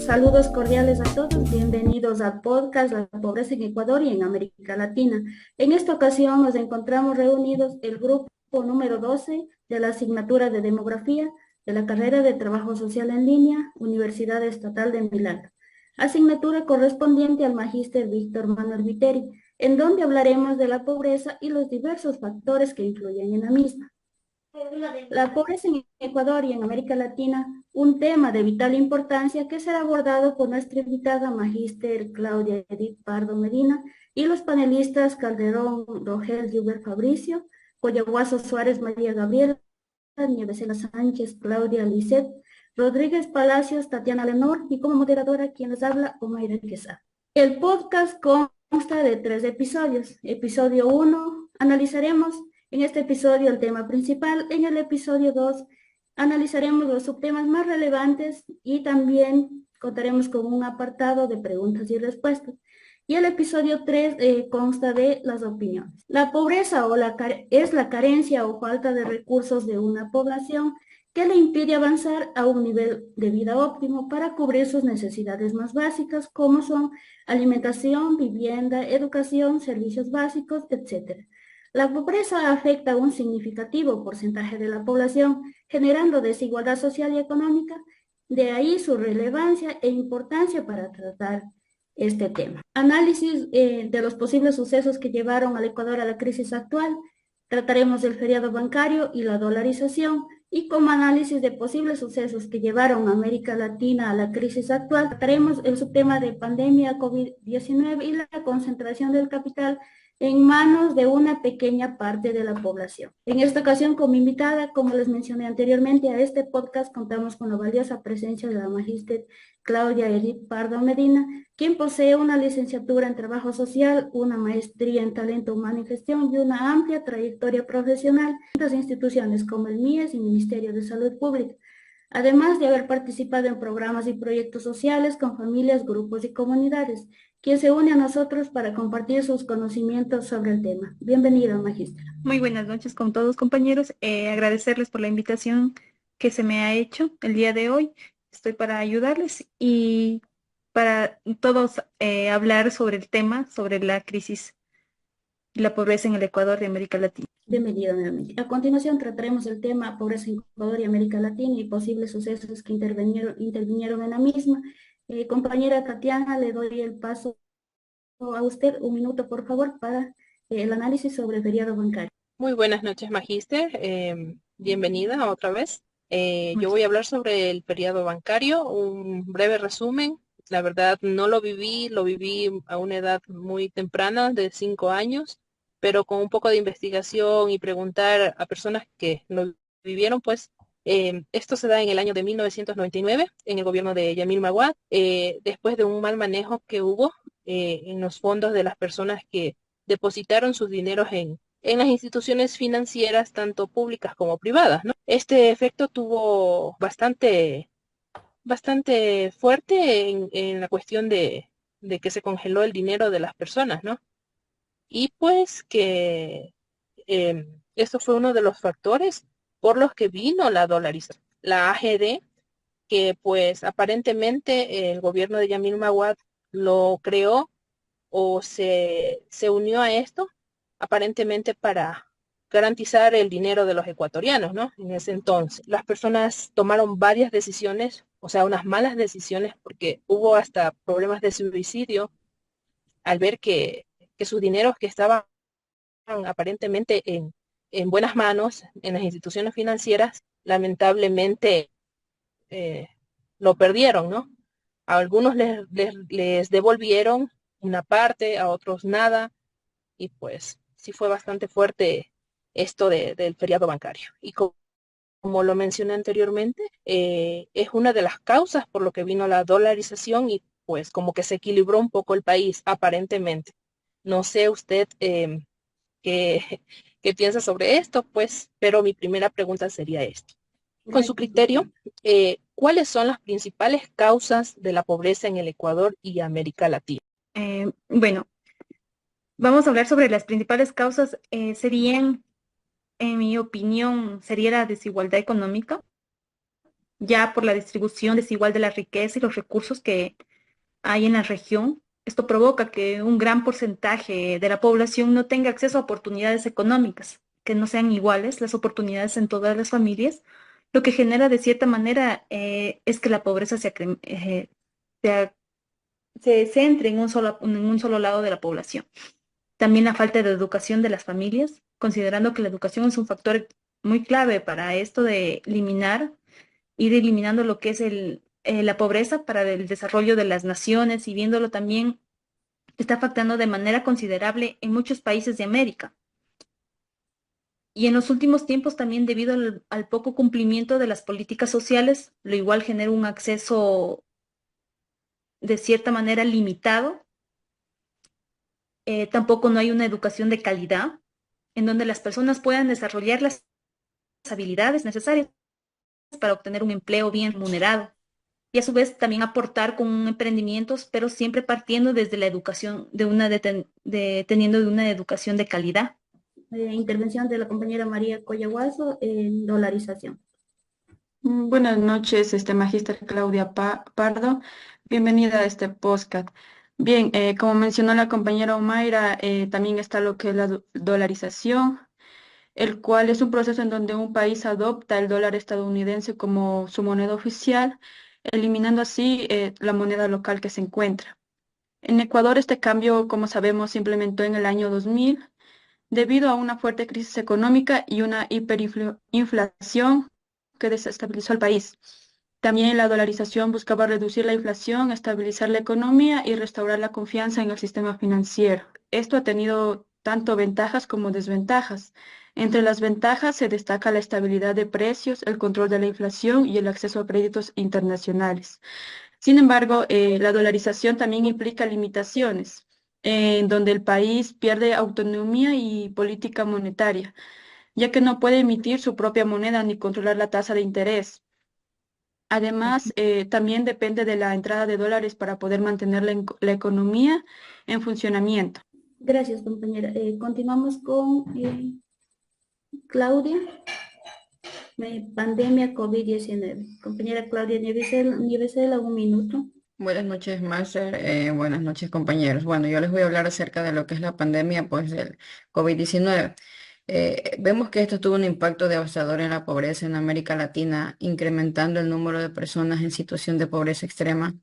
Saludos cordiales a todos, bienvenidos al podcast La Pobreza en Ecuador y en América Latina. En esta ocasión nos encontramos reunidos el grupo número 12 de la asignatura de Demografía de la carrera de Trabajo Social en Línea, Universidad Estatal de Milán. Asignatura correspondiente al magíster Víctor Manuel Viteri, en donde hablaremos de la pobreza y los diversos factores que influyen en la misma. La pobreza en Ecuador y en América Latina, un tema de vital importancia que será abordado por nuestra invitada magíster Claudia Edith Pardo Medina y los panelistas Calderón, Rogel, Gilbert Fabricio, Coyaguazo Suárez, María Gabriela, Nievesela Sánchez, Claudia Lisset, Rodríguez Palacios, Tatiana Lenor y como moderadora quien les habla, Omaira Quesada. El podcast consta de 3 episodios. Episodio 1, analizaremos en este episodio el tema principal. En el episodio 2 analizaremos los subtemas más relevantes y también contaremos con un apartado de preguntas y respuestas. Y el episodio 3 consta de las opiniones. La pobreza es la carencia o falta de recursos de una población que le impide avanzar a un nivel de vida óptimo para cubrir sus necesidades más básicas, como son alimentación, vivienda, educación, servicios básicos, etc. La pobreza afecta a un significativo porcentaje de la población, generando desigualdad social y económica, de ahí su relevancia e importancia para tratar este tema. Análisis de los posibles sucesos que llevaron al Ecuador a la crisis actual. Trataremos del feriado bancario y la dolarización, y como análisis de posibles sucesos que llevaron a América Latina a la crisis actual, trataremos el subtema de pandemia COVID-19 y la concentración del capital en manos de una pequeña parte de la población. En esta ocasión, como invitada, como les mencioné anteriormente, a este podcast contamos con la valiosa presencia de la magíster Claudia Edith Pardo Medina, quien posee una licenciatura en Trabajo Social, una maestría en Talento Humano y Gestión y una amplia trayectoria profesional en otras instituciones como el MIES y Ministerio de Salud Pública, además de haber participado en programas y proyectos sociales con familias, grupos y comunidades, quien se une a nosotros para compartir sus conocimientos sobre el tema. Bienvenida, magistra. Muy buenas noches con todos, compañeros. Agradecerles por la invitación que se me ha hecho el día de hoy. Estoy para ayudarles y para todos hablar sobre el tema, sobre la crisis y la pobreza en el Ecuador de América Latina. Bienvenida nuevamente. A continuación trataremos el tema pobreza en Ecuador y América Latina y posibles sucesos que intervinieron en la misma. Compañera Tatiana, le doy el paso a usted, un minuto por favor, para el análisis sobre el feriado bancario. Muy buenas noches, magíster. Bienvenida otra vez. Yo Muchas voy a hablar sobre el periodo bancario, un breve resumen. La verdad no lo viví a una edad muy temprana, de 5 años, pero con un poco de investigación y preguntar a personas que lo vivieron, pues esto se da en el año de 1999, en el gobierno de Yamil Maguad, después de un mal manejo que hubo en los fondos de las personas que depositaron sus dineros en las instituciones financieras, tanto públicas como privadas, ¿no? Este efecto tuvo bastante fuerte en la cuestión de que se congeló el dinero de las personas, ¿no? Y pues que eso fue uno de los factores por los que vino la dolarización. La AGD, que pues aparentemente el gobierno de Yamil Maguad lo creó o se unió a esto aparentemente para garantizar el dinero de los ecuatorianos, ¿no? En ese entonces, las personas tomaron varias decisiones, o sea, unas malas decisiones, porque hubo hasta problemas de suicidio al ver que sus dineros que estaban aparentemente en buenas manos en las instituciones financieras, lamentablemente eh, lo perdieron, ¿no? A algunos les devolvieron una parte, a otros nada, y pues sí fue bastante fuerte esto del feriado bancario. Y como lo mencioné anteriormente, es una de las causas por lo que vino la dolarización y pues como que se equilibró un poco el país, aparentemente. No sé usted qué, qué piensa sobre esto, pues, pero mi primera pregunta sería esta. Con su criterio, ¿cuáles son las principales causas de la pobreza en el Ecuador y América Latina? Bueno, vamos a hablar sobre las principales causas. Serían, en mi opinión, sería la desigualdad económica, ya por la distribución desigual de la riqueza y los recursos que hay en la región. Esto provoca que un gran porcentaje de la población no tenga acceso a oportunidades económicas, que no sean iguales las oportunidades en todas las familias, lo que genera de cierta manera es que la pobreza se, se centre en un solo lado de la población. También la falta de educación de las familias, considerando que la educación es un factor muy clave para esto de ir eliminando lo que es la pobreza para el desarrollo de las naciones y viéndolo también está afectando de manera considerable en muchos países de América. Y en los últimos tiempos también debido al poco cumplimiento de las políticas sociales, lo igual genera un acceso de cierta manera limitado. Tampoco no hay una educación de calidad en donde las personas puedan desarrollar las habilidades necesarias para obtener un empleo bien remunerado y a su vez también aportar con emprendimientos, pero siempre partiendo desde la educación, teniendo de una educación de calidad. Intervención de la compañera María Coyahuaso en dolarización. Buenas noches, Magíster Claudia Pardo. Bienvenida a este podcast. Bien, como mencionó la compañera Omaira, también está lo que es la dolarización, el cual es un proceso en donde un país adopta el dólar estadounidense como su moneda oficial, eliminando así la moneda local que se encuentra. En Ecuador, este cambio, como sabemos, se implementó en el año 2000 debido a una fuerte crisis económica y una hiperinflación que desestabilizó al país. También la dolarización buscaba reducir la inflación, estabilizar la economía y restaurar la confianza en el sistema financiero. Esto ha tenido tanto ventajas como desventajas. Entre las ventajas se destaca la estabilidad de precios, el control de la inflación y el acceso a créditos internacionales. Sin embargo, la dolarización también implica limitaciones, en donde el país pierde autonomía y política monetaria, ya que no puede emitir su propia moneda ni controlar la tasa de interés. Además, también depende de la entrada de dólares para poder mantener la economía en funcionamiento. Gracias, compañera. Continuamos con Claudia. Pandemia COVID-19. Compañera Claudia Nievesela, un minuto. Buenas noches, Máster. Buenas noches, compañeros. Bueno, yo les voy a hablar acerca de lo que es la pandemia, pues, del COVID-19. Vemos que esto tuvo un impacto devastador en la pobreza en América Latina, incrementando el número de personas en situación de pobreza extrema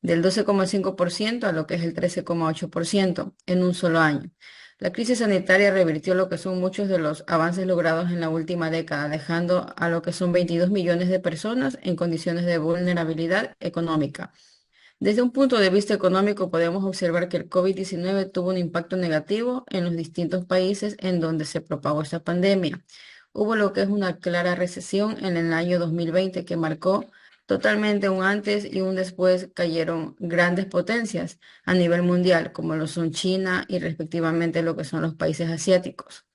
del 12,5% a lo que es el 13,8% en un solo año. La crisis sanitaria revirtió lo que son muchos de los avances logrados en la última década, dejando a lo que son 22 millones de personas en condiciones de vulnerabilidad económica. Desde un punto de vista económico, podemos observar que el COVID-19 tuvo un impacto negativo en los distintos países en donde se propagó esta pandemia. Hubo lo que es una clara recesión en el año 2020 que marcó totalmente un antes y un después. Cayeron grandes potencias a nivel mundial, como lo son China y respectivamente lo que son los países asiáticos.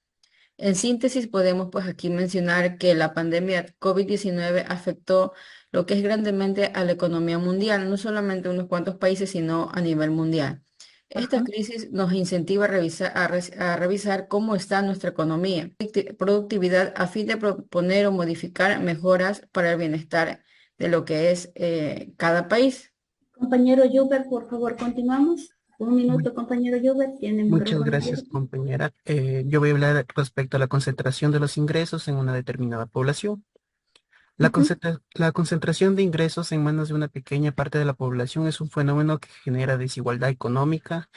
En síntesis, podemos pues aquí mencionar que la pandemia COVID-19 afectó lo que es grandemente a la economía mundial, no solamente unos cuantos países, sino a nivel mundial. Esta Ajá. crisis nos incentiva a a revisar cómo está nuestra economía, productividad, a fin de proponer o modificar mejoras para el bienestar de lo que es cada país. Compañero Yuber, por favor, continuamos. Un Mu- minuto, compañero Yuber, tiene el Muchas micrófono gracias, abierto. compañera. Yo voy a hablar respecto a la concentración de los ingresos en una determinada población. Ujú. La concentración de ingresos en manos de una pequeña parte de la población es un fenómeno que genera desigualdad económica,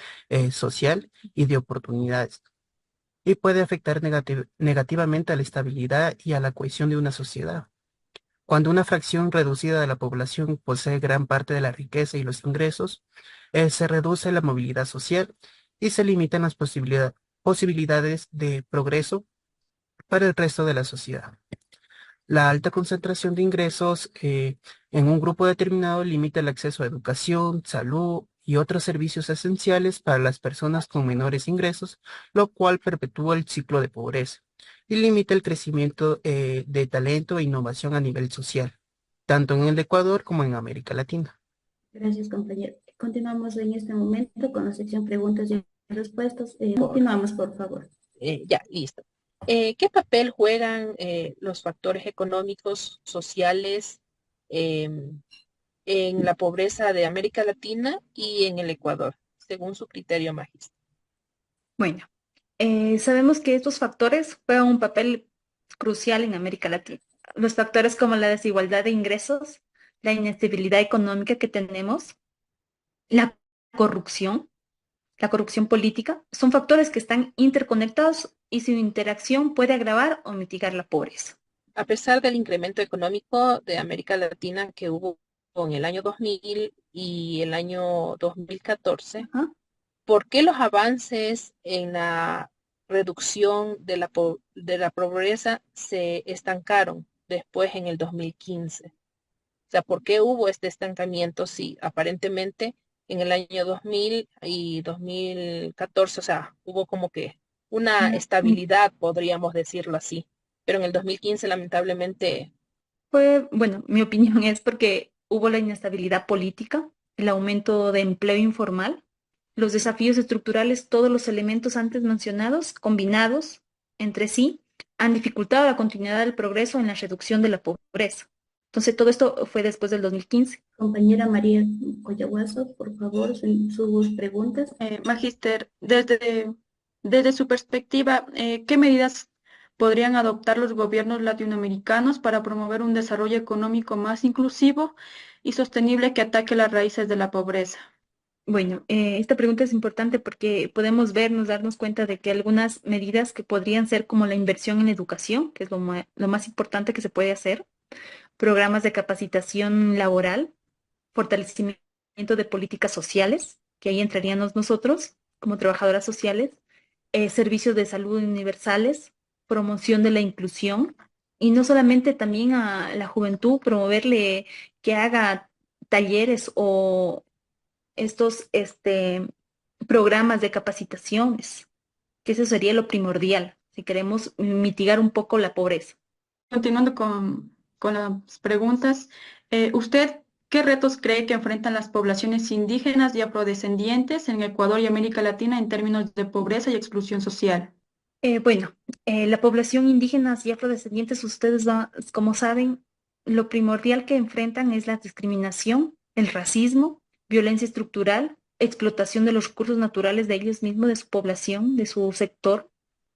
social y de oportunidades, y puede afectar negativamente a la estabilidad y a la cohesión de una sociedad. Cuando una fracción reducida de la población posee gran parte de la riqueza y los ingresos, se reduce la movilidad social y se limitan las posibilidades de progreso para el resto de la sociedad. La alta concentración de ingresos en un grupo determinado limita el acceso a educación, salud y otros servicios esenciales para las personas con menores ingresos, lo cual perpetúa el ciclo de pobreza y limita el crecimiento de talento e innovación a nivel social, tanto en el Ecuador como en América Latina. Gracias, compañero. Continuamos en este momento con la sección preguntas y respuestas. Continuamos, por favor. Ya, listo. ¿Qué papel juegan los factores económicos, sociales em, en la pobreza de América Latina y en el Ecuador, según su criterio magíster? Bueno, sabemos que estos factores juegan un papel crucial en América Latina. Los factores como la desigualdad de ingresos, la inestabilidad económica que tenemos, la corrupción, la corrupción política, son factores que están interconectados y su interacción puede agravar o mitigar la pobreza. A pesar del incremento económico de América Latina que hubo en el año 2000 y el año 2014, Ajá. ¿por qué los avances en la reducción de de la pobreza se estancaron después en el 2015? O sea, ¿por qué hubo este estancamiento si aparentemente en el año 2000 y 2014, o sea, hubo como que una estabilidad, podríamos decirlo así, pero en el 2015 lamentablemente, Bueno, mi opinión es porque hubo la inestabilidad política, el aumento de empleo informal, los desafíos estructurales, todos los elementos antes mencionados, combinados entre sí, han dificultado la continuidad del progreso en la reducción de la pobreza. Entonces, todo esto fue después del 2015. Compañera María Collahuaso, por favor, sus preguntas. Magíster, desde su perspectiva, ¿qué medidas podrían adoptar los gobiernos latinoamericanos para promover un desarrollo económico más inclusivo y sostenible que ataque las raíces de la pobreza? Bueno, esta pregunta es importante porque podemos darnos cuenta de que algunas medidas que podrían ser como la inversión en educación, que es lo más importante que se puede hacer, programas de capacitación laboral, fortalecimiento de políticas sociales, que ahí entraríamos nosotros como trabajadoras sociales, servicios de salud universales, promoción de la inclusión y no solamente también a la juventud, promoverle que haga talleres o estos programas de capacitaciones, que eso sería lo primordial si queremos mitigar un poco la pobreza. Continuando con las preguntas, ¿usted qué retos cree que enfrentan las poblaciones indígenas y afrodescendientes en Ecuador y América Latina en términos de pobreza y exclusión social? Bueno, la población indígena y afrodescendientes, como saben, lo primordial que enfrentan es la discriminación, el racismo, violencia estructural, explotación de los recursos naturales de ellos mismos, de su población, de su sector.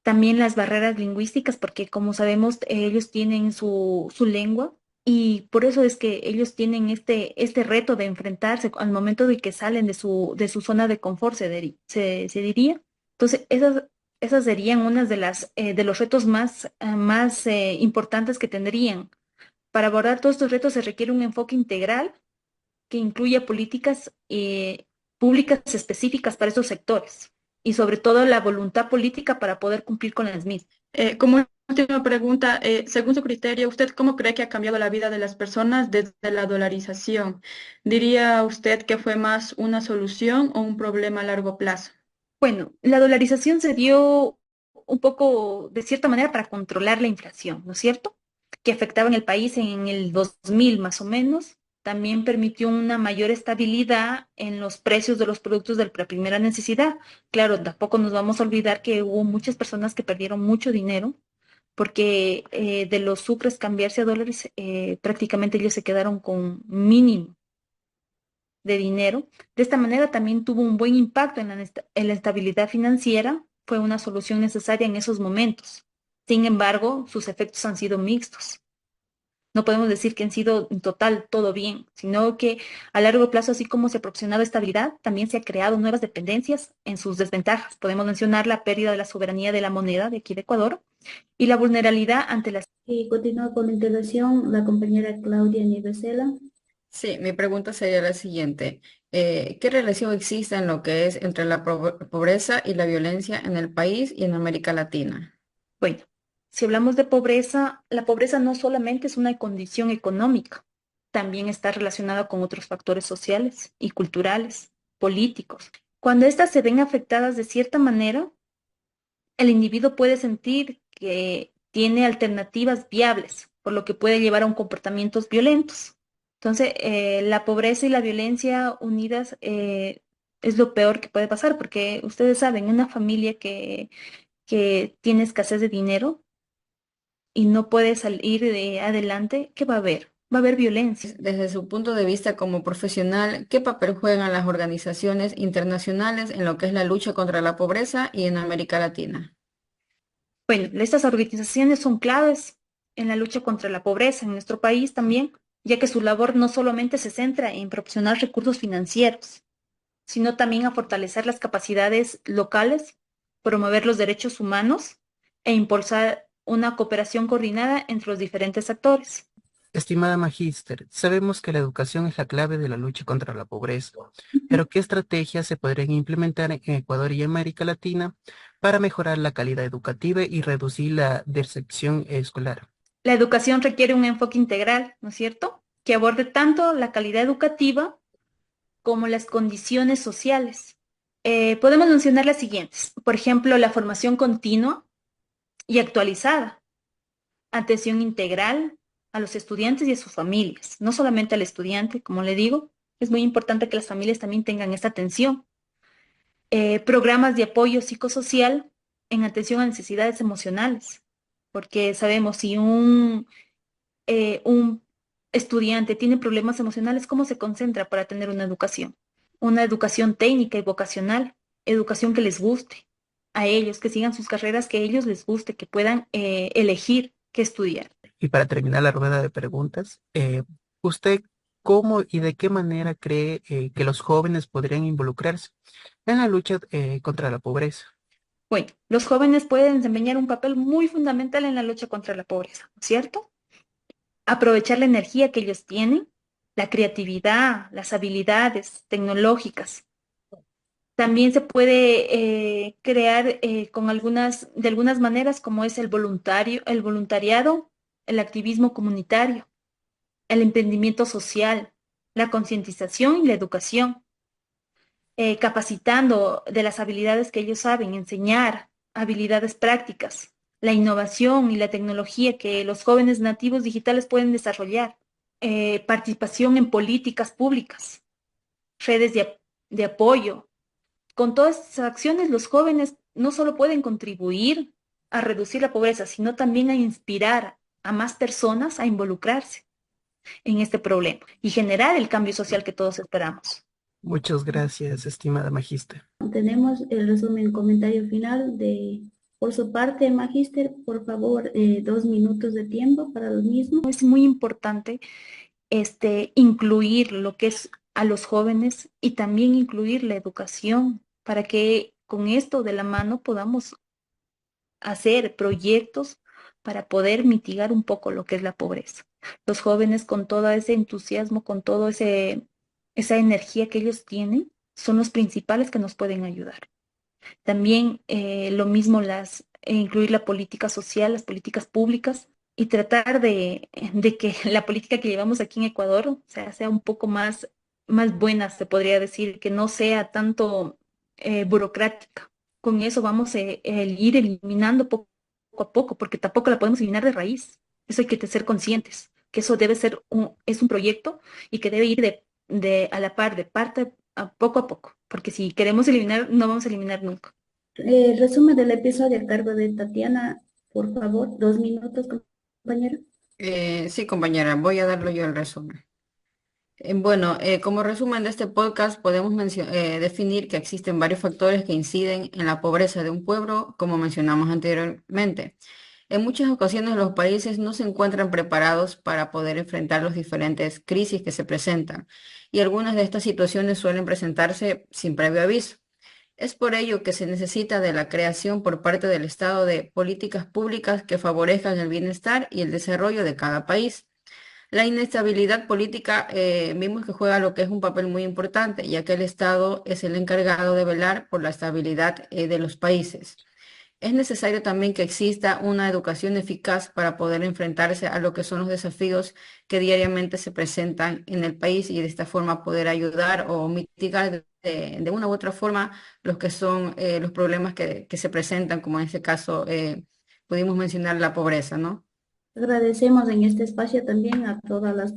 También las barreras lingüísticas, porque como sabemos, ellos tienen su lengua y por eso es que ellos tienen este reto de enfrentarse al momento de que salen de su zona de confort, se diría. Entonces, esas serían unas de los retos más importantes que tendrían. Para abordar todos estos retos se requiere un enfoque integral que incluya políticas públicas específicas para estos sectores y sobre todo la voluntad política para poder cumplir con las mismas. Como última pregunta, según su criterio, ¿usted cómo cree que ha cambiado la vida de las personas desde la dolarización? ¿Diría usted que fue más una solución o un problema a largo plazo? Bueno, la dolarización se dio un poco, de cierta manera, para controlar la inflación, ¿no es cierto? Que afectaba en el país en el 2000 más o menos. También permitió una mayor estabilidad en los precios de los productos de la primera necesidad. Claro, tampoco nos vamos a olvidar que hubo muchas personas que perdieron mucho dinero porque de los sucres cambiarse a dólares, prácticamente ellos se quedaron con mínimo de dinero. De esta manera también tuvo un buen impacto en la estabilidad financiera, fue una solución necesaria en esos momentos. Sin embargo, sus efectos han sido mixtos. No podemos decir que han sido en total todo bien, sino que a largo plazo, así como se ha proporcionado estabilidad, también se ha creado nuevas dependencias en sus desventajas. Podemos mencionar la pérdida de la soberanía de la moneda de aquí de Ecuador y la vulnerabilidad ante las... Y continúa con la intervención la compañera Claudia Nieves. Sí, mi pregunta sería la siguiente. ¿Qué relación existe en lo que es entre la pobreza y la violencia en el país y en América Latina? Bueno, si hablamos de pobreza, la pobreza no solamente es una condición económica, también está relacionada con otros factores sociales y culturales, políticos. Cuando éstas se ven afectadas de cierta manera, el individuo puede sentir que tiene alternativas viables, por lo que puede llevar a un comportamientos violentos. Entonces, la pobreza y la violencia unidas es lo peor que puede pasar, porque ustedes saben, una familia que tiene escasez de dinero, y no puede salir de adelante, ¿qué va a haber? va a haber violencia. Desde su punto de vista como profesional, ¿qué papel juegan las organizaciones internacionales en lo que es la lucha contra la pobreza y en América Latina? Bueno, estas organizaciones son claves en la lucha contra la pobreza en nuestro país también, ya que su labor no solamente se centra en proporcionar recursos financieros, sino también a fortalecer las capacidades locales, promover los derechos humanos e impulsar una cooperación coordinada entre los diferentes actores. Estimada Magíster, sabemos que la educación es la clave de la lucha contra la pobreza, pero ¿qué estrategias se podrían implementar en Ecuador y América Latina para mejorar la calidad educativa y reducir la deserción escolar? La educación requiere un enfoque integral, ¿no es cierto?, que aborde tanto la calidad educativa como las condiciones sociales. Podemos mencionar las siguientes. Por ejemplo, la formación continua y actualizada, atención integral a los estudiantes y a sus familias, no solamente al estudiante, como le digo, es muy importante que las familias también tengan esta atención. Programas de apoyo psicosocial en atención a necesidades emocionales, porque sabemos si un estudiante tiene problemas emocionales, ¿cómo se concentra para tener una educación? Una educación técnica y vocacional, educación que les guste a ellos, que sigan sus carreras, que a ellos les guste, que puedan elegir qué estudiar. Y para terminar la rueda de preguntas, ¿usted cómo y de qué manera cree que los jóvenes podrían involucrarse en la lucha contra la pobreza? Bueno, los jóvenes pueden desempeñar un papel muy fundamental en la lucha contra la pobreza, ¿no es cierto? Aprovechar la energía que ellos tienen, la creatividad, las habilidades tecnológicas. También se puede crear de algunas maneras, como es el voluntariado, el activismo comunitario, el emprendimiento social, la concientización y la educación, capacitando de las habilidades que ellos saben, enseñar habilidades prácticas, la innovación y la tecnología que los jóvenes nativos digitales pueden desarrollar, participación en políticas públicas, redes de apoyo. Con todas estas acciones, los jóvenes no solo pueden contribuir a reducir la pobreza, sino también a inspirar a más personas a involucrarse en este problema y generar el cambio social que todos esperamos. Muchas gracias, estimada Magíster. Tenemos el resumen, comentario final por su parte, Magíster, por favor, 2 minutos de tiempo para lo mismo. Es muy importante incluir lo que es a los jóvenes y también incluir la educación para que con esto de la mano podamos hacer proyectos para poder mitigar un poco lo que es la pobreza. Los jóvenes con todo ese entusiasmo, con todo esa energía que ellos tienen, son los principales que nos pueden ayudar. También lo mismo incluir la política social, las políticas públicas y tratar de que la política que llevamos aquí en Ecuador, o sea un poco más buena, se podría decir, que no sea tanto burocrática. Con eso vamos a ir eliminando poco a poco, porque tampoco la podemos eliminar de raíz. Eso hay que ser conscientes, que eso debe ser es un proyecto y que debe ir a la par, de parte a poco, porque si queremos eliminar, no vamos a eliminar nunca. Resumen del episodio a cargo de Tatiana, por favor, 2 minutos, compañera. Sí, compañera, voy a darlo yo el resumen. Bueno, como resumen de este podcast, podemos definir que existen varios factores que inciden en la pobreza de un pueblo, como mencionamos anteriormente. En muchas ocasiones los países no se encuentran preparados para poder enfrentar las diferentes crisis que se presentan, y algunas de estas situaciones suelen presentarse sin previo aviso. Es por ello que se necesita de la creación por parte del Estado de políticas públicas que favorezcan el bienestar y el desarrollo de cada país. La inestabilidad política vimos que juega lo que es un papel muy importante, ya que el Estado es el encargado de velar por la estabilidad de los países. Es necesario también que exista una educación eficaz para poder enfrentarse a lo que son los desafíos que diariamente se presentan en el país y de esta forma poder ayudar o mitigar de una u otra forma los que son los problemas que se presentan, como en este caso pudimos mencionar la pobreza, ¿no? Agradecemos en este espacio también a todas las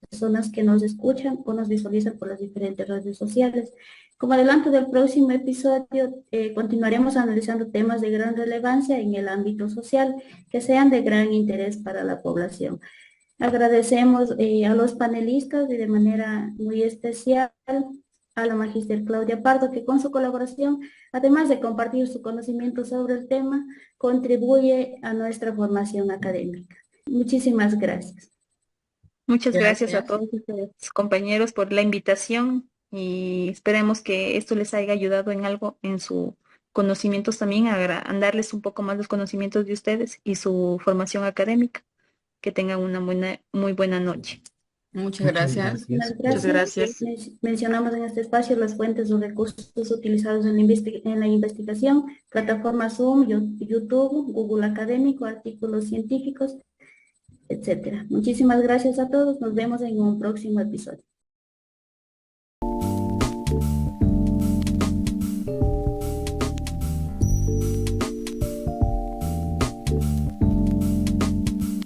personas que nos escuchan o nos visualizan por las diferentes redes sociales. Como adelanto del próximo episodio, continuaremos analizando temas de gran relevancia en el ámbito social que sean de gran interés para la población. Agradecemos a los panelistas y de manera muy especial a la magíster Claudia Pardo, que con su colaboración, además de compartir su conocimiento sobre el tema, contribuye a nuestra formación académica. Muchísimas gracias. Muchas gracias a Gracias. todos ustedes, compañeros, por la invitación y esperemos que esto les haya ayudado en algo en su conocimientos también, a darles un poco más los conocimientos de ustedes y su formación académica. Que tengan una muy buena noche. Muchas Muchas gracias. Muchísimas gracias. Muchas gracias. gracias. Mencionamos en este espacio las fuentes o recursos utilizados en la investigación, plataforma Zoom, YouTube, Google Académico, artículos científicos, etcétera. Muchísimas gracias a todos. Nos vemos en un próximo episodio.